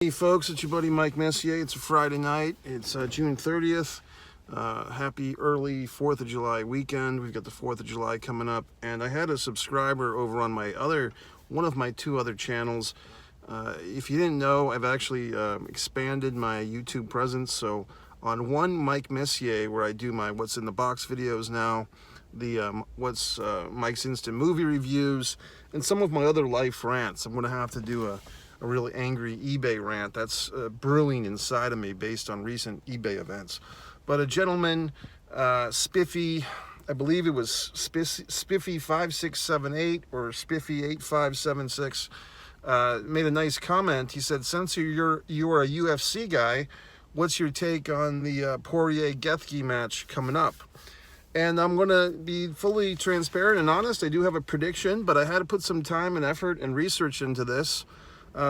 Hey folks, it's your buddy Mike Messier. It's a Friday night. It's June 30th. Happy early 4th of July weekend. We've got the 4th of July coming up. And I had a subscriber over on one of my two other channels. If you didn't know, I've actually expanded my YouTube presence. So on one Mike Messier, where I do my What's in the Box videos now, the Mike's Instant Movie Reviews, and some of my other life rants. I'm going to have to do a really angry eBay rant that's brewing inside of me based on recent eBay events. But a gentleman, Spiffy, I believe it was Spiffy 5678 or Spiffy 8576, made a nice comment. He said, "Since you are a UFC guy, what's your take on the Poirier Gaethje match coming up?" And I'm going to be fully transparent and honest. I do have a prediction, but I had to put some time and effort and research into this.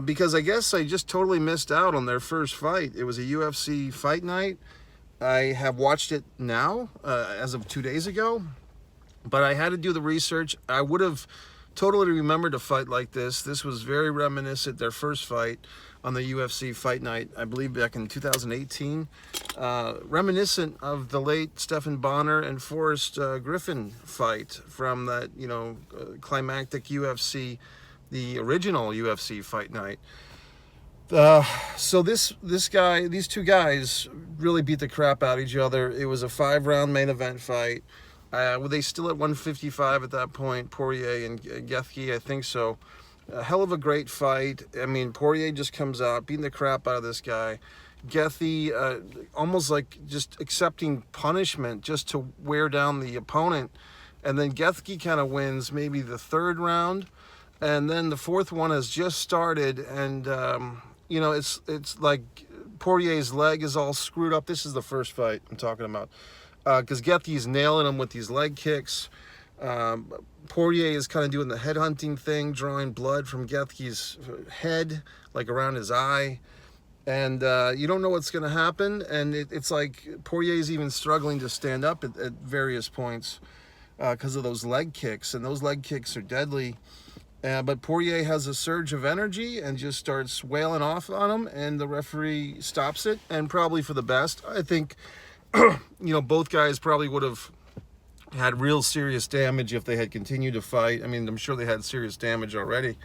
Because I guess I just totally missed out on their first fight. It was a UFC fight night. I have watched it now, as of 2 days ago, but I had to do the research. I would have totally remembered a fight like this. This was very reminiscent, their first fight on the UFC fight night, I believe back in 2018. Reminiscent of the late Stephan Bonner and Forrest Griffin fight from that, climactic UFC, the original UFC fight night. So these two guys really beat the crap out of each other. It was a 5-round main event fight. Were they still at 155 at that point, Poirier and Gaethje? I think so. A hell of a great fight. I mean, Poirier just comes out, beating the crap out of this guy. Gaethje, almost like just accepting punishment just to wear down the opponent. And then Gaethje kind of wins maybe the third round. And then the fourth one has just started, and it's like Poirier's leg is all screwed up. This is the first fight I'm talking about, because Gaethje's nailing him with these leg kicks. Poirier is kind of doing the head hunting thing, drawing blood from Gaethje's head, like around his eye, and you don't know what's going to happen. And it's like Poirier's even struggling to stand up at various points because of those leg kicks, and those leg kicks are deadly. But Poirier has a surge of energy and just starts wailing off on him, and the referee stops it, and probably for the best. I think, both guys probably would have had real serious damage if they had continued to fight. I mean, I'm sure they had serious damage already.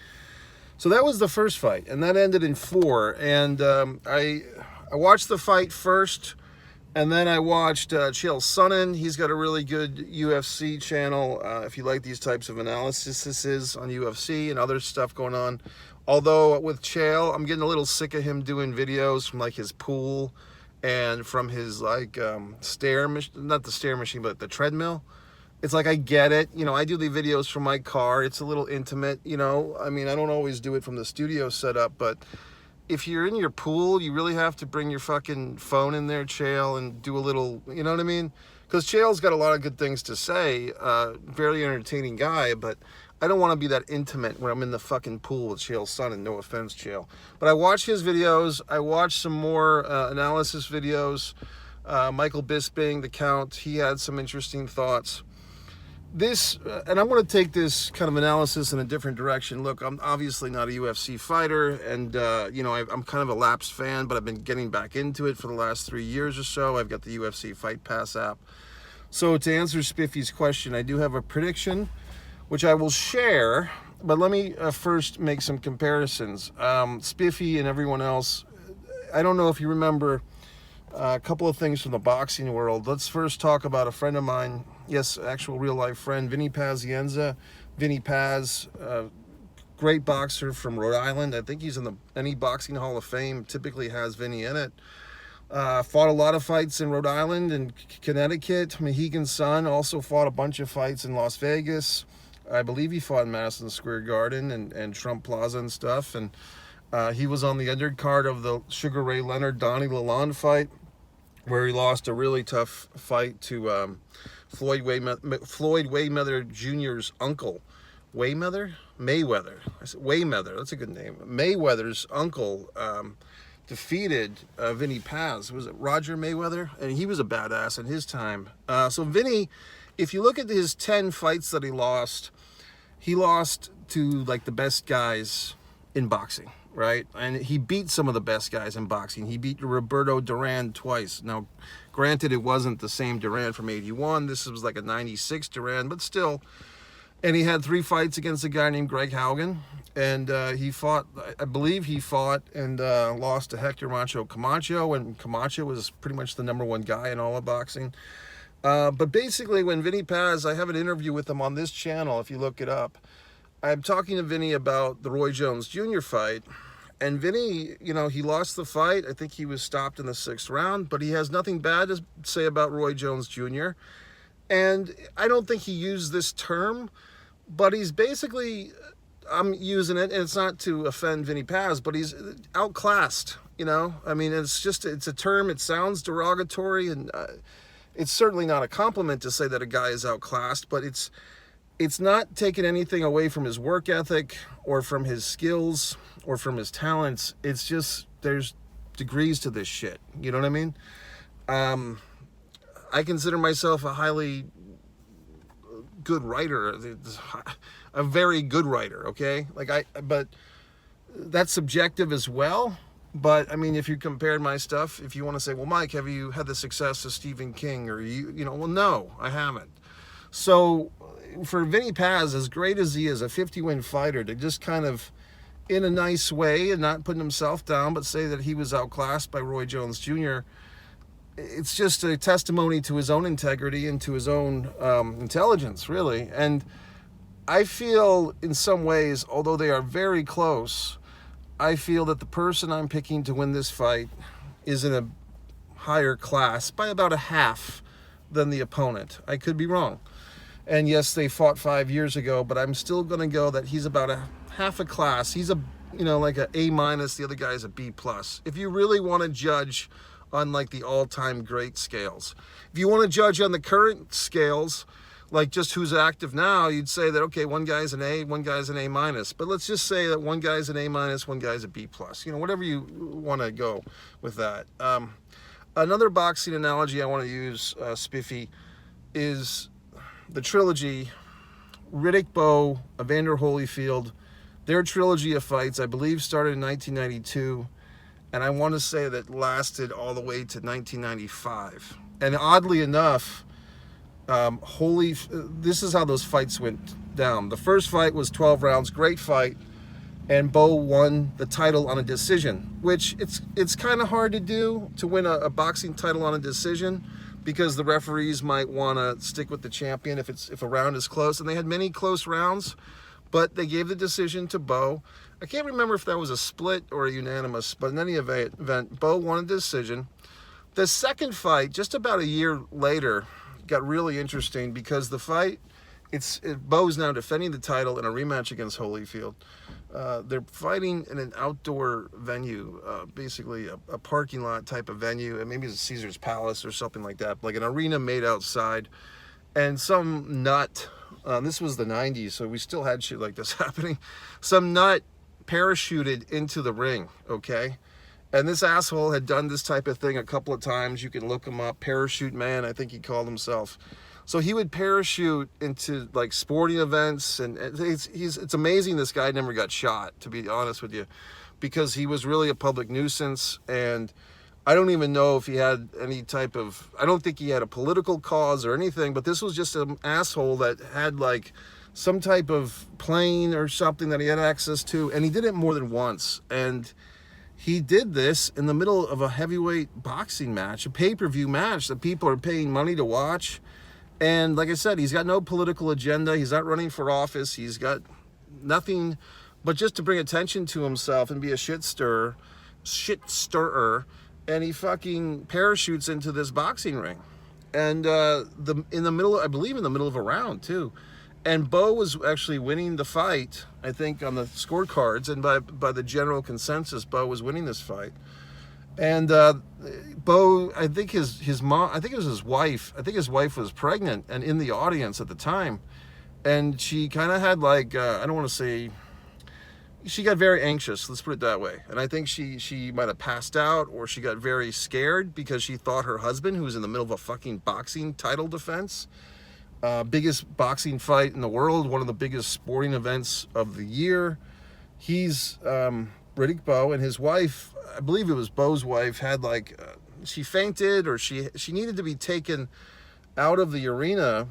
So that was the first fight, and that ended in 4. And I watched the fight first, and then I watched Chael Sonnen. He's got a really good UFC channel. If you like these types of analyses on UFC and other stuff going on. Although with Chael, I'm getting a little sick of him doing videos from like his pool and from his like not the stair machine, but the treadmill. It's like, I get it. I do the videos from my car. It's a little intimate, I mean, I don't always do it from the studio setup, but if you're in your pool, you really have to bring your fucking phone in there, Chael, and do a little, you know what I mean? Because Chael's got a lot of good things to say, very entertaining guy, but I don't want to be that intimate when I'm in the fucking pool with Chael Sonnen, no offense, Chael. But I watched his videos, I watched some more analysis videos, Michael Bisping, the Count, he had some interesting thoughts. And I'm going to take this kind of analysis in a different direction. Look, I'm obviously not a UFC fighter, and I'm kind of a lapsed fan, but I've been getting back into it for the last 3 years or so. I've got the UFC Fight Pass app. So to answer Spiffy's question, I do have a prediction, which I will share, but let me first make some comparisons. Spiffy and everyone else, I don't know if you remember a couple of things from the boxing world. Let's first talk about a friend of mine. Yes, actual real-life friend, Vinny Pazienza. Vinny Paz, great boxer from Rhode Island. I think he's in any boxing Hall of Fame, typically has Vinny in it. Fought a lot of fights in Rhode Island and Connecticut. Mohegan Sun also fought a bunch of fights in Las Vegas. I believe he fought in Madison Square Garden and Trump Plaza and stuff. And he was on the undercard of the Sugar Ray Leonard-Donnie Lalonde fight, where he lost a really tough fight to Floyd Mayweather Jr.'s uncle. Mayweather? I said Mayweather, that's a good name. Mayweather's uncle defeated Vinny Paz. Was it Roger Mayweather? And he was a badass in his time. So Vinny, if you look at his 10 fights that he lost to like the best guys in boxing. right? And he beat some of the best guys in boxing. He beat Roberto Duran twice. Now, granted, it wasn't the same Duran from 81. This was like a 96 Duran, but still. And he had 3 fights against a guy named Greg Haugen. And he fought, I believe he fought and lost to Hector Macho Camacho. And Camacho was pretty much the #1 guy in all of boxing. But basically, when Vinny Paz, I have an interview with him on this channel, if you look it up. I'm talking to Vinny about the Roy Jones Jr. fight. And Vinny, you know, he lost the fight. I think he was stopped in the 6th round. But he has nothing bad to say about Roy Jones Jr. And I don't think he used this term. But he's basically, I'm using it, and it's not to offend Vinny Paz, but he's outclassed, you know? I mean, it's a term, it sounds derogatory, and it's certainly not a compliment to say that a guy is outclassed, but it's not taking anything away from his work ethic or from his skills or from his talents. It's just, there's degrees to this shit, you know what I mean? I consider myself a highly good writer, a very good writer, okay? But that's subjective as well. But I mean, if you compared my stuff, if you want to say, well, Mike, have you had the success of Stephen King, or you know, well, no, I haven't. So for Vinny Paz, as great as he is, a 50-win fighter, to just kind of, in a nice way, and not putting himself down, but say that he was outclassed by Roy Jones Jr., it's just a testimony to his own integrity and to his own intelligence, really. And I feel in some ways, although they are very close, I feel that the person I'm picking to win this fight is in a higher class by about a half than the opponent. I could be wrong. And yes, they fought 5 years ago, but I'm still going to go that he's about a half a class. He's like a A-, the other guy's a B+. If you really want to judge on like the all-time great scales. If you want to judge on the current scales, like just who's active now, you'd say that, okay, one guy's an A, one guy's an A-. But let's just say that one guy's an A-, one guy's a B+. You know, whatever you want to go with that. Another boxing analogy I want to use, Spiffy, is the trilogy, Riddick Bowe, Evander Holyfield. Their trilogy of fights, I believe, started in 1992. And I want to say that lasted all the way to 1995. And oddly enough, this is how those fights went down. The first fight was 12 rounds, great fight, and Bowe won the title on a decision, which it's kind of hard to do, to win a boxing title on a decision, because the referees might want to stick with the champion if a round is close. And they had many close rounds, but they gave the decision to Bowe. I can't remember if that was a split or a unanimous, but in any event, Bowe won a decision. The second fight, just about a year later, got really interesting because the fight, Bowe's now defending the title in a rematch against Holyfield. They're fighting in an outdoor venue, basically a parking lot type of venue, and maybe it's Caesar's Palace or something like that, like an arena made outside. And some nut, this was the 90s, so we still had shit like this happening. Some nut parachuted into the ring, okay? And this asshole had done this type of thing a couple of times. You can look him up, Parachute Man, I think he called himself. So he would parachute into like sporting events, and it's amazing this guy never got shot, to be honest with you, because he was really a public nuisance. And I don't even know if he had any type of, I don't think he had a political cause or anything, but this was just an asshole that had like some type of plane or something that he had access to, and he did it more than once. And he did this in the middle of a heavyweight boxing match, a pay-per-view match that people are paying money to watch. And like I said, he's got no political agenda. He's not running for office. He's got nothing but just to bring attention to himself and be a shit stirrer. And he fucking parachutes into this boxing ring. And in the middle, I believe in the middle of a round too. And Bowe was actually winning the fight, I think, on the scorecards, and by the general consensus, Bowe was winning this fight. And Bowe, I think his mom, I think it was his wife, I think his wife was pregnant and in the audience at the time. And she kind of had like, I don't want to say, she got very anxious, let's put it that way. And I think she might have passed out, or she got very scared because she thought her husband, who was in the middle of a fucking boxing title defense, biggest boxing fight in the world, one of the biggest sporting events of the year, he's Riddick Bowe, and his wife, I believe it was Bowe's wife, had like, she fainted, or she needed to be taken out of the arena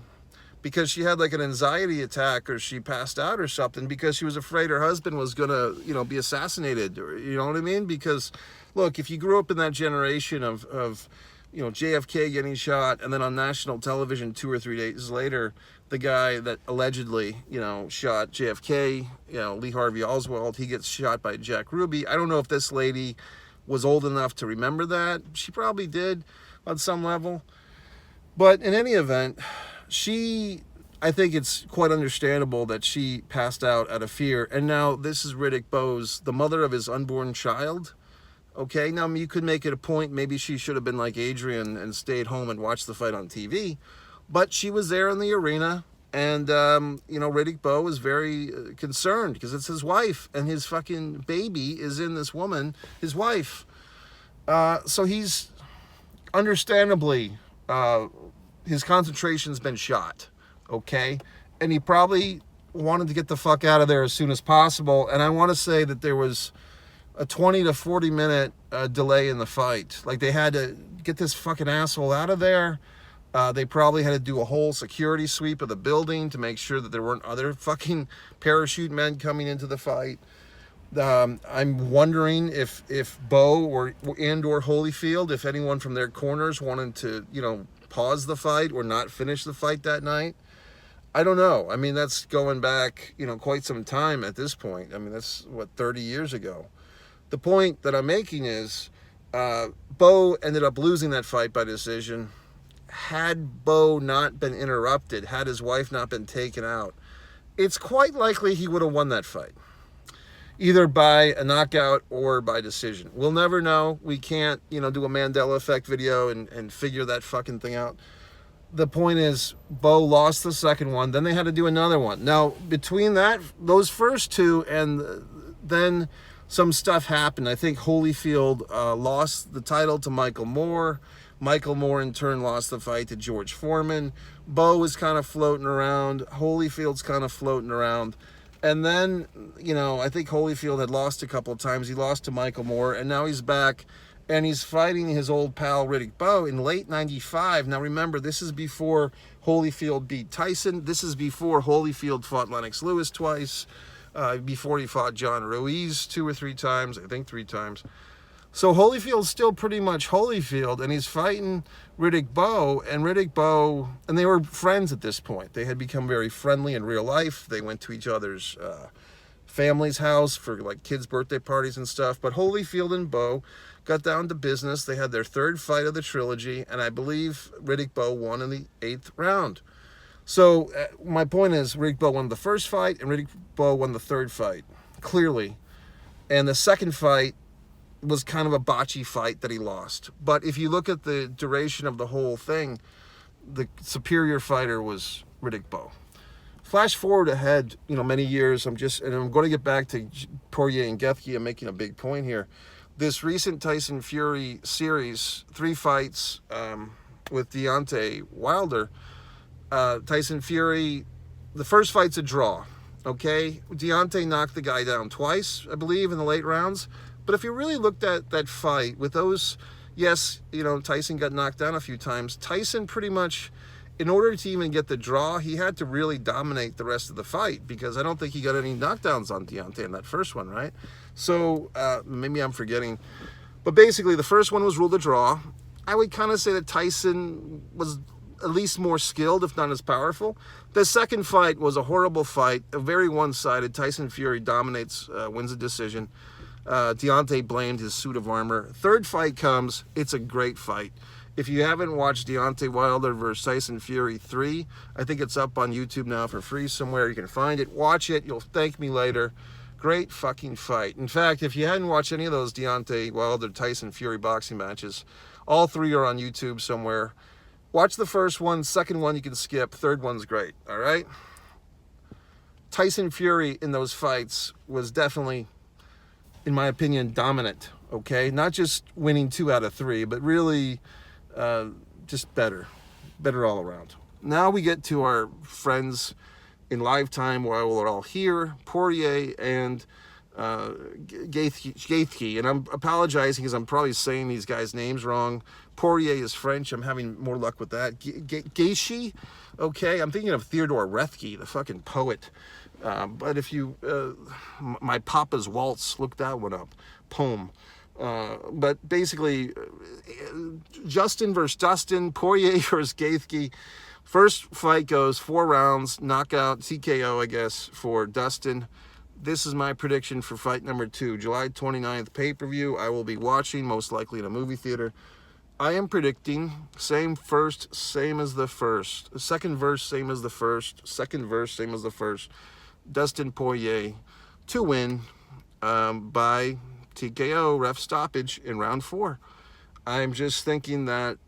because she had like an anxiety attack, or she passed out or something, because she was afraid her husband was gonna, you know, be assassinated, or, you know what I mean? Because look, if you grew up in that generation of you know, JFK getting shot, and then on national television 2 or 3 days later, the guy that allegedly, you know, shot JFK, you know, Lee Harvey Oswald, he gets shot by Jack Ruby. I don't know if this lady was old enough to remember that. She probably did on some level. But in any event, I think it's quite understandable that she passed out of fear. And now this is Riddick Bowe's, the mother of his unborn child. Okay, now you could make it a point, maybe she should have been like Adrian and stayed home and watched the fight on TV. But she was there in the arena, and, you know, Riddick Bowe was very concerned because it's his wife, and his fucking baby is in this woman, his wife. So he's, understandably, his concentration's been shot, okay? And he probably wanted to get the fuck out of there as soon as possible, and I want to say that there was a 20 to 40 minute delay in the fight. Like, they had to get this fucking asshole out of there. They probably had to do a whole security sweep of the building to make sure that there weren't other fucking parachute men coming into the fight. I'm wondering if Bowe or Holyfield, if anyone from their corners wanted to, you know, pause the fight or not finish the fight that night. I don't know. I mean, that's going back, you know, quite some time at this point. I mean, that's, what, 30 years ago. The point that I'm making is Bowe ended up losing that fight by decision. Had Bowe not been interrupted, had his wife not been taken out, it's quite likely he would have won that fight, either by a knockout or by decision. We'll never know. We can't, you know, do a Mandela effect video and figure that fucking thing out. The point is, Bowe lost the second one, then they had to do another one. Now, between those first two, and then some stuff happened. I think Holyfield lost the title to Michael Moore. Michael Moore, in turn, lost the fight to George Foreman. Bowe was kind of floating around. Holyfield's kind of floating around. And then, you know, I think Holyfield had lost a couple of times. He lost to Michael Moore, and now he's back, and he's fighting his old pal Riddick Bowe in late 95. Now, remember, this is before Holyfield beat Tyson. This is before Holyfield fought Lennox Lewis twice, before he fought John Ruiz 2 or 3 times, I think 3 times. So Holyfield's still pretty much Holyfield, and he's fighting Riddick Bowe, and they were friends at this point. They had become very friendly in real life. They went to each other's family's house for like kids' birthday parties and stuff. But Holyfield and Bowe got down to business. They had their 3rd fight of the trilogy, and I believe Riddick Bowe won in the 8th round. So my point is, Riddick Bowe won the first fight, and Riddick Bowe won the 3rd fight, clearly. And the second fight was kind of a botchy fight that he lost. But if you look at the duration of the whole thing, the superior fighter was Riddick Bowe. Flash forward ahead, you know, many years, I'm going to get back to Poirier and Gaethje. I'm making a big point here. This recent Tyson Fury series, 3 fights with Deontay Wilder, Tyson Fury, the first fight's a draw, okay? Deontay knocked the guy down twice, I believe, in the late rounds. But if you really looked at that fight with those, yes, you know, Tyson got knocked down a few times. Tyson pretty much, in order to even get the draw, he had to really dominate the rest of the fight, because I don't think he got any knockdowns on Deontay in that first one, right? So maybe I'm forgetting. But basically, the first one was ruled a draw. I would kind of say that Tyson was at least more skilled, if not as powerful. The second fight was a horrible fight, a very one-sided. Tyson Fury dominates, wins a decision. Deontay blamed his suit of armor. Third fight comes. It's a great fight. If you haven't watched Deontay Wilder versus Tyson Fury 3, I think it's up on YouTube now for free somewhere. You can find it. Watch it. You'll thank me later. Great fucking fight. In fact, if you hadn't watched any of those Deontay Wilder Tyson Fury boxing matches, all 3 are on YouTube somewhere. Watch the first one. Second one you can skip. Third one's great. All right? Tyson Fury in those fights was definitely, in my opinion, dominant, okay? Not just winning 2 out of 3, but really just better all around. Now we get to our friends in lifetime while we're all here, Poirier and Gaethje, and I'm apologizing because I'm probably saying these guys' names wrong. Poirier is French. I'm having more luck with that. Gaethje, okay. I'm thinking of Theodore Roethke, the fucking poet. But if you, My Papa's Waltz, look that one up. Poem. But basically, Justin versus Dustin, Poirier versus Gaethje. First fight goes 4 rounds, knockout, TKO, I guess, for Dustin. This is my prediction for fight number 2, July 29th pay-per-view. I will be watching, most likely in a movie theater. I am predicting same first, same as the first. Second verse, same as the first. Second verse, same as the first. Dustin Poirier to win by TKO, ref stoppage in round 4. I'm just thinking that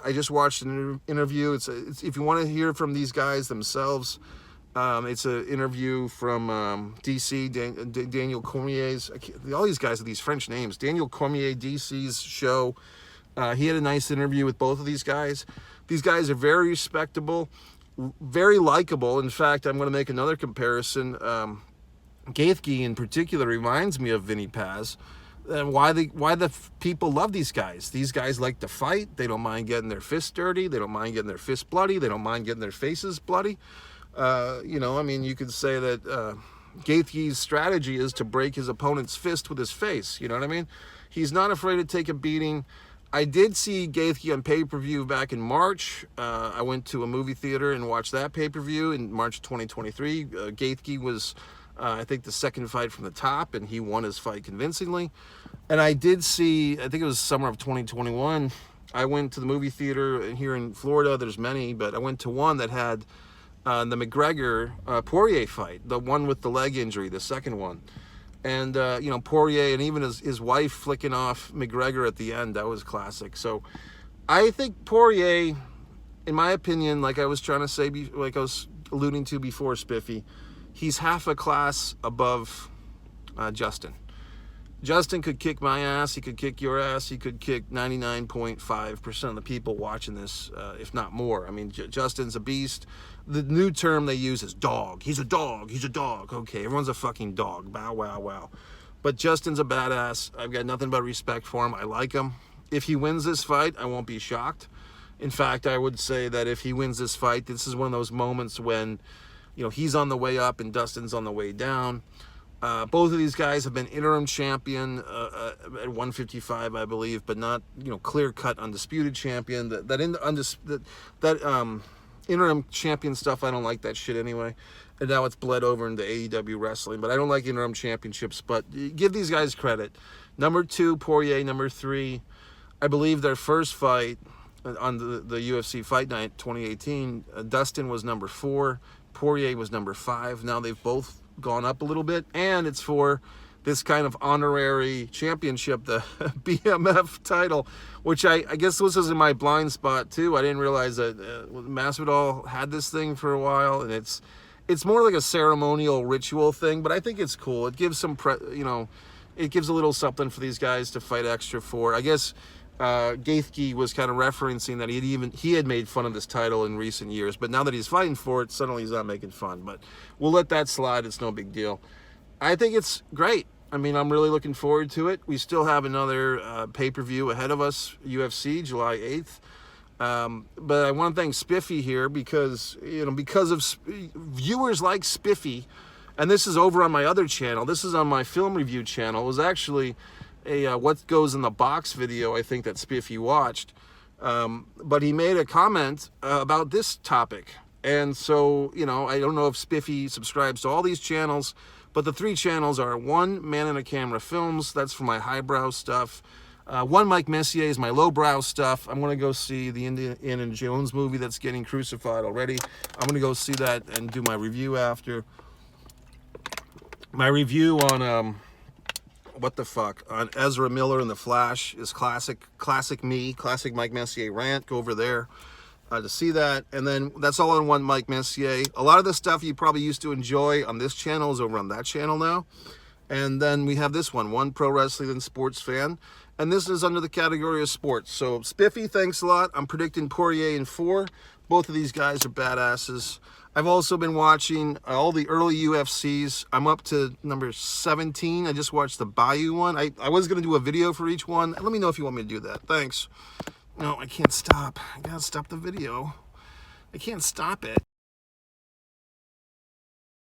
I just watched an interview. It's if you want to hear from these guys themselves, it's an interview from DC, Daniel Cormier's. All these guys have these French names. Daniel Cormier, DC's show. He had a nice interview with both of these guys. These guys are very respectable, very likable. In fact, I'm going to make another comparison. Gaethje in particular reminds me of Vinny Paz. And why the people love these guys. These guys like to fight. They don't mind getting their fists dirty. They don't mind getting their fists bloody. They don't mind getting their faces bloody. I mean, you could say that Gaethje's strategy is to break his opponent's fist with his face. You know what I mean? He's not afraid to take a beating. I did see Gaethje on pay-per-view back in March. I went to a movie theater and watched that pay-per-view in March 2023. Gaethje was, I think, the second fight from the top, and he won his fight convincingly. And I did see, I think it was summer of 2021, I went to the movie theater here in Florida. There's many, but I went to one that had the McGregor-Poirier fight, the one with the leg injury, the second one. And, Poirier and even his wife flicking off McGregor at the end, that was classic. So I think Poirier, in my opinion, like I was trying to say, like I was alluding to before, Spiffy, he's half a class above Justin. Justin could kick my ass, he could kick your ass, he could kick 99.5% of the people watching this, if not more. I mean, Justin's a beast. The new term they use is dog. He's a dog, he's a dog. Okay, everyone's a fucking dog. Bow, wow, wow. But Justin's a badass. I've got nothing but respect for him. I like him. If he wins this fight, I won't be shocked. In fact, I would say that if he wins this fight, this is one of those moments when, he's on the way up and Dustin's on the way down. Both of these guys have been interim champion at 155, I believe, but not, clear-cut undisputed champion. That interim champion stuff, I don't like that shit anyway. And now it's bled over into AEW wrestling, but I don't like interim championships. But give these guys credit. Number 2, Poirier. Number 3, I believe their first fight on the UFC Fight Night 2018, Dustin was number 4. Poirier was number 5. Now they've both gone up a little bit, and it's for this kind of honorary championship, the BMF title, which I guess this was in my blind spot too. I didn't realize that Masvidal had this thing for a while, and it's more like a ceremonial ritual thing, but I think it's cool. It gives some it gives a little something for these guys to fight extra for. I guess Gaethje was kind of referencing that he had made fun of this title in recent years, but now that he's fighting for it, suddenly he's not making fun. But we'll let that slide. It's no big deal. I think it's great. I mean, I'm really looking forward to it. We still have another pay-per-view ahead of us, UFC, July 8th. But I want to thank Spiffy here because of viewers like Spiffy, and this is over on my other channel. This is on my film review channel. It was actually a what goes in the box video, I think, that Spiffy watched. But he made a comment about this topic. And so, I don't know if Spiffy subscribes to all these channels, but the 3 channels are 1, Man in a Camera Films. That's for my highbrow stuff. 1, Mike Messier is my lowbrow stuff. I'm going to go see the Indiana Jones movie that's getting crucified already. I'm going to go see that and do my review after. My review on... on Ezra Miller and the Flash is classic me, classic Mike Messier rant. Go over there to see that. And then that's all on 1 Mike Messier. A lot of the stuff you probably used to enjoy on this channel is over on that channel now. And then we have this one Pro Wrestling and Sports Fan. And this is under the category of sports. So Spiffy, thanks a lot. I'm predicting Poirier in 4. Both of these guys are badasses. I've also been watching all the early UFCs. I'm up to number 17. I just watched the Bayou one. I was going to do a video for each one. Let me know if you want me to do that. Thanks. No, I can't stop. I got to stop the video. I can't stop it.